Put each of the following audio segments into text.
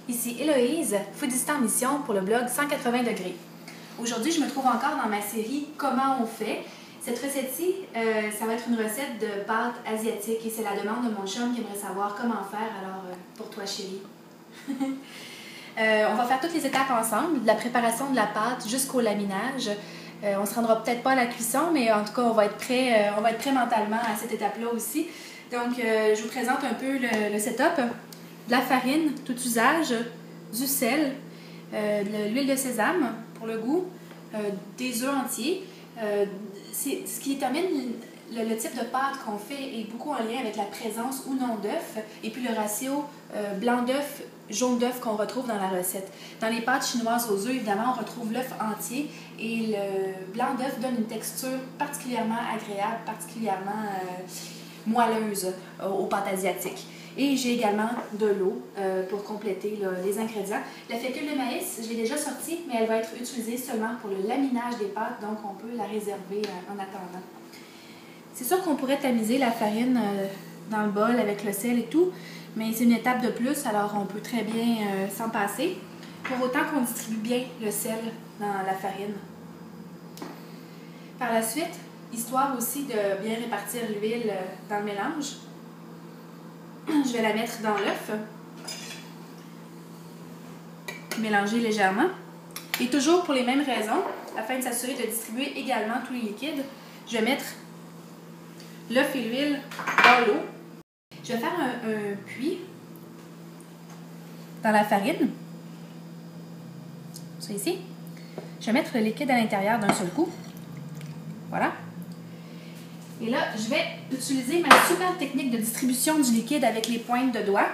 Ici Héloïse, foodiste en mission pour le blog 180 degrés. Aujourd'hui, je me trouve encore dans ma série Comment on fait. Cette recette-ci, ça va être une recette de pâtes asiatiques et c'est la demande de mon chum qui aimerait savoir comment faire. Alors, pour toi chérie. On va faire toutes les étapes ensemble, de la préparation de la pâte jusqu'au laminage. On ne se rendra peut-être pas à la cuisson, mais en tout cas, on va être prêt mentalement à cette étape-là aussi. Donc, je vous présente un peu le setup. De la farine, tout usage, du sel, de l'huile de sésame pour le goût, des œufs entiers. Ce qui détermine le type de pâte qu'on fait est beaucoup en lien avec la présence ou non d'œufs et puis le ratio blanc d'œuf, jaune d'œuf qu'on retrouve dans la recette. Dans les pâtes chinoises aux œufs, évidemment, on retrouve l'œuf entier et le blanc d'œuf donne une texture particulièrement agréable, particulièrement moelleuse aux pâtes asiatiques. Et j'ai également de l'eau pour compléter les ingrédients. La fécule de maïs, je l'ai déjà sortie, mais elle va être utilisée seulement pour le laminage des pâtes, donc on peut la réserver en attendant. C'est sûr qu'on pourrait tamiser la farine dans le bol avec le sel et tout, mais c'est une étape de plus, alors on peut très bien s'en passer, pour autant qu'on distribue bien le sel dans la farine. Par la suite, histoire aussi de bien répartir l'huile dans le mélange, je vais la mettre dans l'œuf, mélanger légèrement. Et toujours pour les mêmes raisons, afin de s'assurer de distribuer également tous les liquides, je vais mettre l'œuf et l'huile dans l'eau. Je vais faire un puits dans la farine. Ça ici. Je vais mettre le liquide à l'intérieur d'un seul coup. Voilà. Et là, je vais utiliser ma super technique de distribution du liquide avec les pointes de doigts.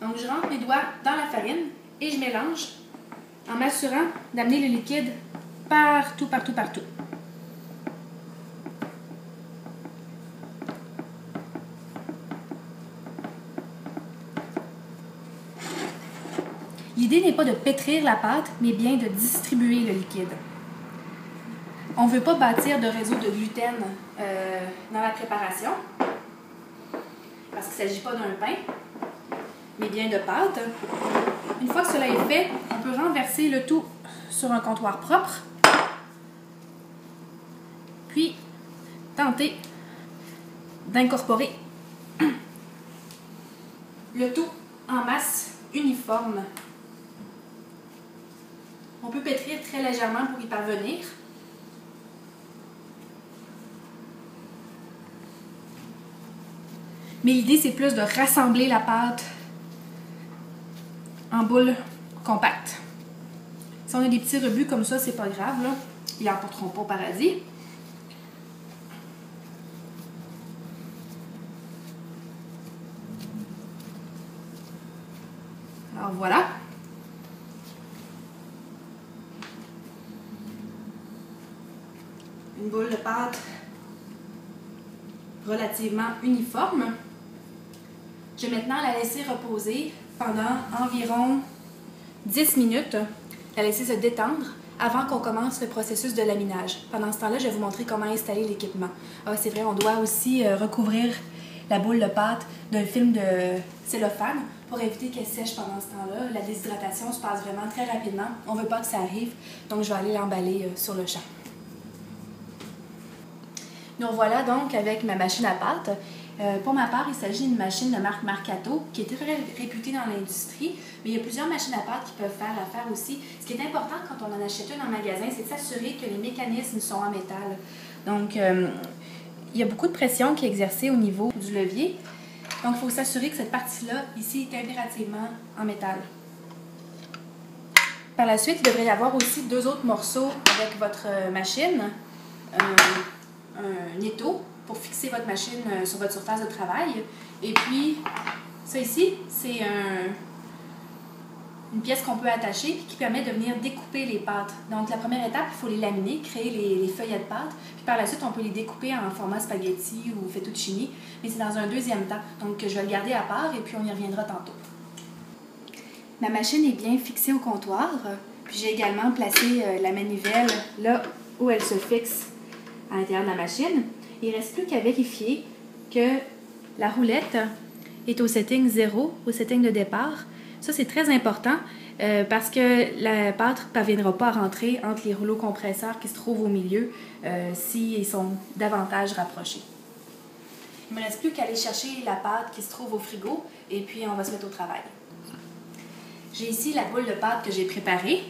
Donc, je rentre mes doigts dans la farine et je mélange en m'assurant d'amener le liquide partout, partout, partout. L'idée n'est pas de pétrir la pâte, mais bien de distribuer le liquide. On ne veut pas bâtir de réseau de gluten dans la préparation, parce qu'il ne s'agit pas d'un pain, mais bien de pâte. Une fois que cela est fait, on peut renverser le tout sur un comptoir propre, puis tenter d'incorporer le tout en masse uniforme. On peut pétrir très légèrement pour y parvenir. Mais l'idée, c'est plus de rassembler la pâte en boules compactes. Si on a des petits rebuts comme ça, c'est pas grave, là. Ils n'emporteront pas au paradis. Alors voilà. Une boule de pâte relativement uniforme. Je vais maintenant la laisser reposer pendant environ 10 minutes, la laisser se détendre avant qu'on commence le processus de laminage. Pendant ce temps-là, je vais vous montrer comment installer l'équipement. Ah, c'est vrai, on doit aussi recouvrir la boule de pâte d'un film de cellophane pour éviter qu'elle sèche pendant ce temps-là. La déshydratation se passe vraiment très rapidement. On ne veut pas que ça arrive, donc je vais aller l'emballer sur le champ. Nous voilà donc avec ma machine à pâte. Pour ma part, il s'agit d'une machine de marque Marcato qui est très réputée dans l'industrie, mais il y a plusieurs machines à pâte qui peuvent faire l'affaire aussi. Ce qui est important quand on en achète une en magasin, c'est de s'assurer que les mécanismes sont en métal. Donc, il y a beaucoup de pression qui est exercée au niveau du levier. Donc, il faut s'assurer que cette partie-là, ici, est impérativement en métal. Par la suite, il devrait y avoir aussi deux autres morceaux avec votre machine. Un étau pour fixer votre machine sur votre surface de travail. Et puis, ça ici, c'est une pièce qu'on peut attacher qui permet de venir découper les pâtes. Donc, la première étape, il faut les laminer, créer les feuillets de pâte. Puis par la suite, on peut les découper en format spaghetti ou fettuccine, mais c'est dans un deuxième temps. Donc, je vais le garder à part et puis on y reviendra tantôt. Ma machine est bien fixée au comptoir. Puis j'ai également placé la manivelle là où elle se fixe à l'intérieur de la machine. Il ne reste plus qu'à vérifier que la roulette est au setting 0, au setting de départ. Ça, c'est très important parce que la pâte ne parviendra pas à rentrer entre les rouleaux compresseurs qui se trouvent au milieu s'ils sont davantage rapprochés. Il ne me reste plus qu'à aller chercher la pâte qui se trouve au frigo et puis on va se mettre au travail. J'ai ici la boule de pâte que j'ai préparée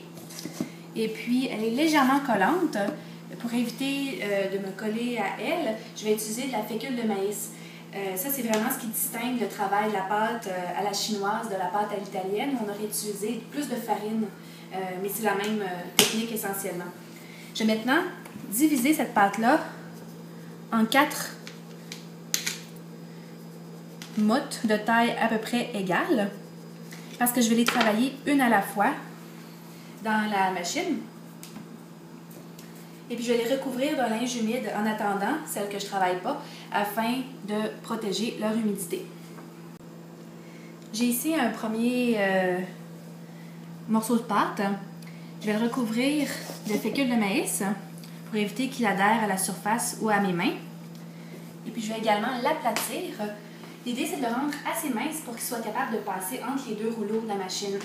et puis elle est légèrement collante. Pour éviter de me coller à elle, je vais utiliser de la fécule de maïs. Ça, c'est vraiment ce qui distingue le travail de la pâte à la chinoise de la pâte à l'italienne, où on aurait utilisé plus de farine, mais c'est la même technique essentiellement. Je vais maintenant diviser cette pâte-là en 4 mottes de taille à peu près égale, parce que je vais les travailler une à la fois dans la machine. Et puis, je vais les recouvrir d'un linge humide en attendant, celles que je ne travaille pas, afin de protéger leur humidité. J'ai ici un premier morceau de pâte. Je vais le recouvrir de fécule de maïs pour éviter qu'il adhère à la surface ou à mes mains. Et puis, je vais également l'aplatir. L'idée, c'est de le rendre assez mince pour qu'il soit capable de passer entre les deux rouleaux de la machine.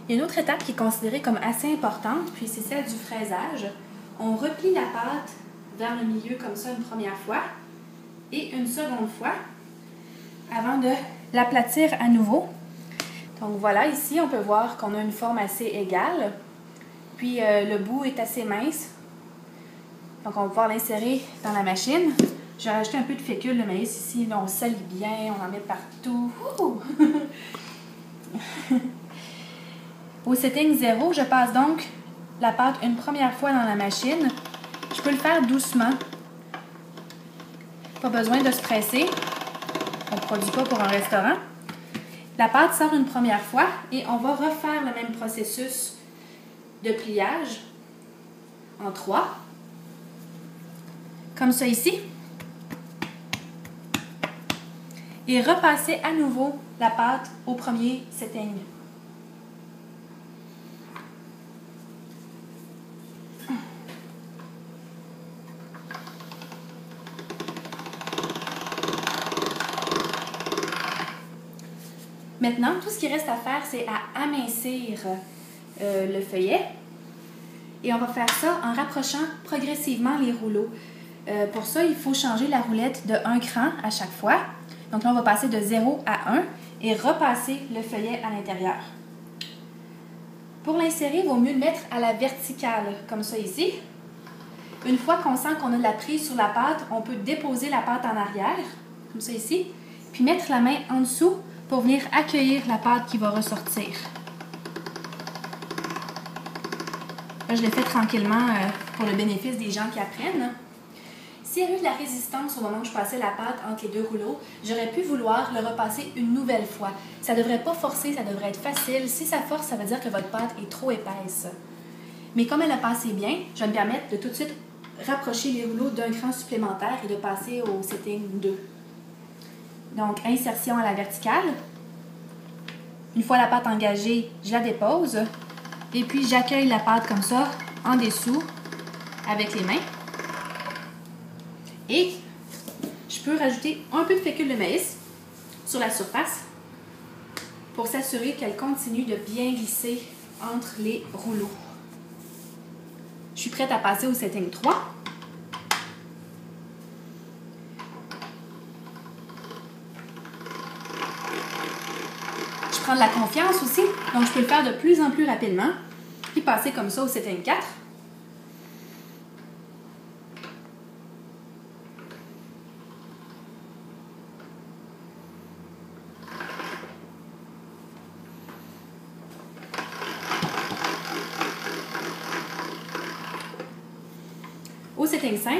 Il y a une autre étape qui est considérée comme assez importante, puis c'est celle du fraisage. On replie la pâte vers le milieu comme ça une première fois et une seconde fois avant de l'aplatir à nouveau. Donc voilà, ici on peut voir qu'on a une forme assez égale, puis le bout est assez mince. Donc on va pouvoir l'insérer dans la machine. Je vais rajouter un peu de fécule de maïs ici, là on salit bien, on en met partout. Au setting 0, je passe donc la pâte une première fois dans la machine. Je peux le faire doucement. Pas besoin de se presser. On ne produit pas pour un restaurant. La pâte sort une première fois et on va refaire le même processus de pliage en 3. Comme ça ici. Et repasser à nouveau la pâte au premier setting. Maintenant, tout ce qui reste à faire, c'est à amincir le feuillet. Et on va faire ça en rapprochant progressivement les rouleaux. Pour ça, il faut changer la roulette de 1 cran à chaque fois. Donc là, on va passer de 0 à 1 et repasser le feuillet à l'intérieur. Pour l'insérer, il vaut mieux le mettre à la verticale, comme ça ici. Une fois qu'on sent qu'on a de la prise sur la pâte, on peut déposer la pâte en arrière, comme ça ici, puis mettre la main en dessous pour venir accueillir la pâte qui va ressortir. Là, je l'ai fait tranquillement pour le bénéfice des gens qui apprennent. S'il y a eu de la résistance au moment où je passais la pâte entre les deux rouleaux, j'aurais pu vouloir le repasser une nouvelle fois. Ça ne devrait pas forcer, ça devrait être facile. Si ça force, ça veut dire que votre pâte est trop épaisse. Mais comme elle a passé bien, je vais me permettre de tout de suite rapprocher les rouleaux d'un cran supplémentaire et de passer au setting 2. Donc, insertion à la verticale. Une fois la pâte engagée, je la dépose. Et puis, j'accueille la pâte comme ça, en dessous, avec les mains. Et je peux rajouter un peu de fécule de maïs sur la surface pour s'assurer qu'elle continue de bien glisser entre les rouleaux. Je suis prête à passer au setting 3. Je prends de la confiance aussi, donc je peux le faire de plus en plus rapidement, puis passer comme ça au setting 4. Au setting 5,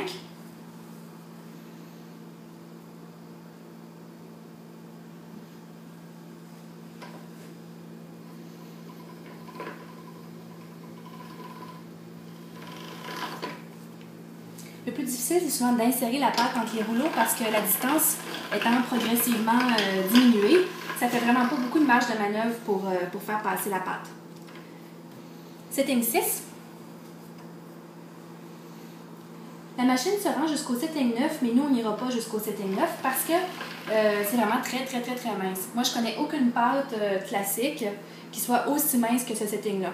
le plus difficile, c'est souvent d'insérer la pâte entre les rouleaux parce que la distance étant progressivement diminuée, ça fait vraiment pas beaucoup de marge de manœuvre pour faire passer la pâte. Setting 6. La machine se rend jusqu'au setting 9, mais nous, on n'ira pas jusqu'au setting 9 parce que c'est vraiment très mince. Moi, je connais aucune pâte classique qui soit aussi mince que ce setting-là.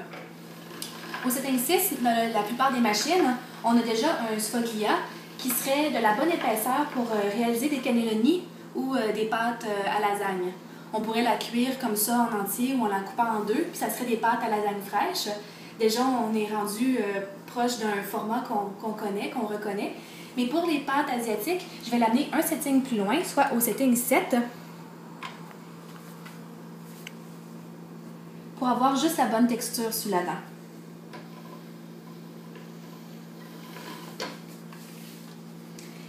Au setting 6, la plupart des machines, on a déjà un sfoglia qui serait de la bonne épaisseur pour réaliser des cannelloni ou des pâtes à lasagne. On pourrait la cuire comme ça en entier ou en la coupant en deux, puis ça serait des pâtes à lasagne fraîches. Déjà, on est rendu proche d'un format qu'on connaît, qu'on reconnaît. Mais pour les pâtes asiatiques, je vais l'amener un setting plus loin, soit au setting 7, pour avoir juste la bonne texture sous la dent.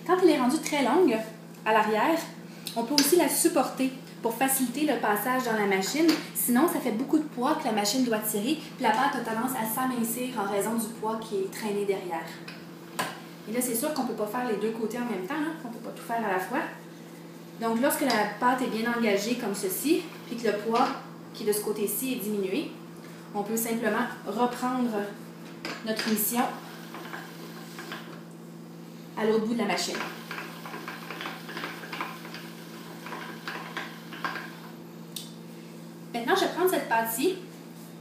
Quand elle est rendue très longue, à l'arrière, on peut aussi la supporter pour faciliter le passage dans la machine. Sinon, ça fait beaucoup de poids que la machine doit tirer, puis la pâte a tendance à s'amincir en raison du poids qui est traîné derrière. Et là, c'est sûr qu'on ne peut pas faire les deux côtés en même temps, hein? On ne peut pas tout faire à la fois. Donc, lorsque la pâte est bien engagée comme ceci, puis que le poids qui est de ce côté-ci est diminué, on peut simplement reprendre notre mission à l'autre bout de la machine. Maintenant, je vais prendre cette pâte-ci,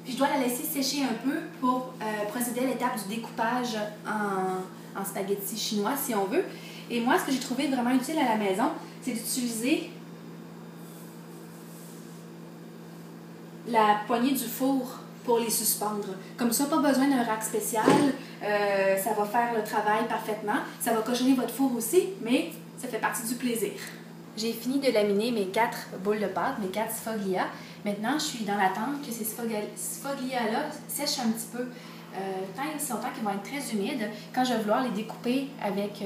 puis je dois la laisser sécher un peu pour procéder à l'étape du découpage en spaghettis chinois, si on veut. Et moi, ce que j'ai trouvé vraiment utile à la maison, c'est d'utiliser la poignée du four pour les suspendre. Comme ça, pas besoin d'un rack spécial, ça va faire le travail parfaitement. Ça va cochonner votre four aussi, mais ça fait partie du plaisir. J'ai fini de laminer mes 4 boules de pâte, mes 4 sfoglia. Maintenant, je suis dans l'attente que ces sfoglia-là sèchent un petit peu. Tant et aussi longtemps qu'ils vont être très humides. Quand je vais vouloir les découper avec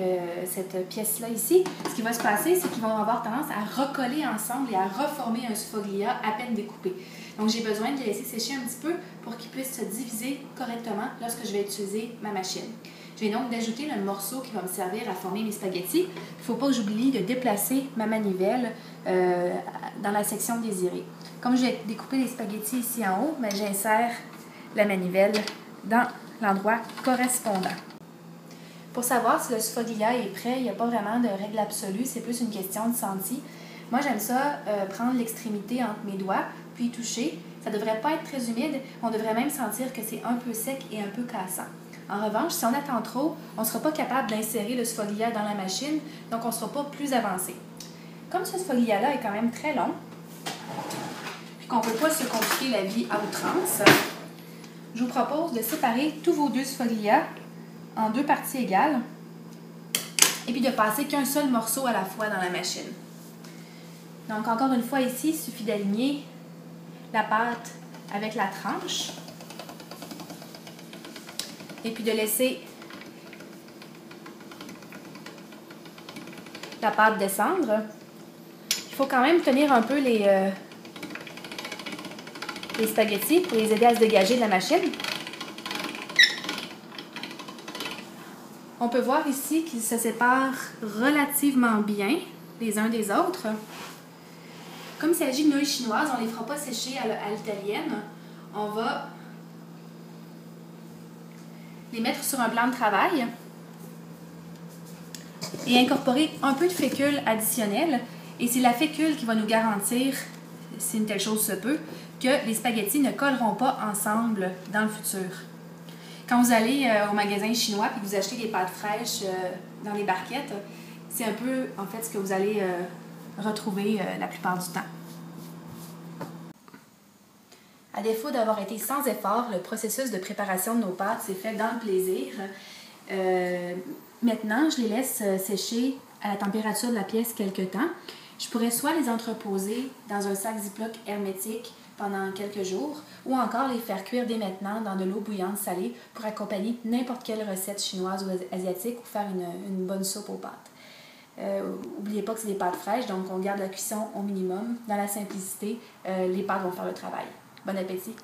cette pièce-là ici, ce qui va se passer, c'est qu'ils vont avoir tendance à recoller ensemble et à reformer un sfoglia à peine découpé. Donc, j'ai besoin de les laisser sécher un petit peu pour qu'ils puissent se diviser correctement lorsque je vais utiliser ma machine. Je vais donc d'ajouter le morceau qui va me servir à former mes spaghettis. Il ne faut pas que j'oublie de déplacer ma manivelle dans la section désirée. Comme je vais découper les spaghettis ici en haut, j'insère la manivelle dans l'endroit correspondant. Pour savoir si le sfoglia est prêt, il n'y a pas vraiment de règle absolue, c'est plus une question de senti. Moi, j'aime ça prendre l'extrémité entre mes doigts, puis toucher. Ça ne devrait pas être très humide, on devrait même sentir que c'est un peu sec et un peu cassant. En revanche, si on attend trop, on ne sera pas capable d'insérer le sfoglia dans la machine, donc on ne sera pas plus avancé. Comme ce sfoglia-là est quand même très long, puis qu'on ne peut pas se compliquer la vie à outrance, je vous propose de séparer tous vos 2 sfoglia en 2 parties égales et puis de passer qu'un seul morceau à la fois dans la machine. Donc, encore une fois ici, il suffit d'aligner la pâte avec la tranche et puis de laisser la pâte descendre. Il faut quand même tenir un peu les spaghettis pour les aider à se dégager de la machine. On peut voir ici qu'ils se séparent relativement bien les uns des autres. Comme il s'agit de nouilles chinoises, on ne les fera pas sécher à l'italienne. On va les mettre sur un plan de travail et incorporer un peu de fécule additionnelle. Et c'est la fécule qui va nous garantir, si une telle chose se peut, que les spaghettis ne colleront pas ensemble dans le futur. Quand vous allez au magasin chinois et que vous achetez des pâtes fraîches dans les barquettes, c'est un peu en fait ce que vous allez retrouver la plupart du temps. À défaut d'avoir été sans effort, le processus de préparation de nos pâtes s'est fait dans le plaisir. Maintenant, je les laisse sécher à la température de la pièce quelque temps. Je pourrais soit les entreposer dans un sac Ziploc hermétique pendant quelques jours, ou encore les faire cuire dès maintenant dans de l'eau bouillante salée pour accompagner n'importe quelle recette chinoise ou asiatique ou faire une bonne soupe aux pâtes. N'oubliez pas que c'est des pâtes fraîches, donc on garde la cuisson au minimum. Dans la simplicité, les pâtes vont faire le travail. Bon appétit!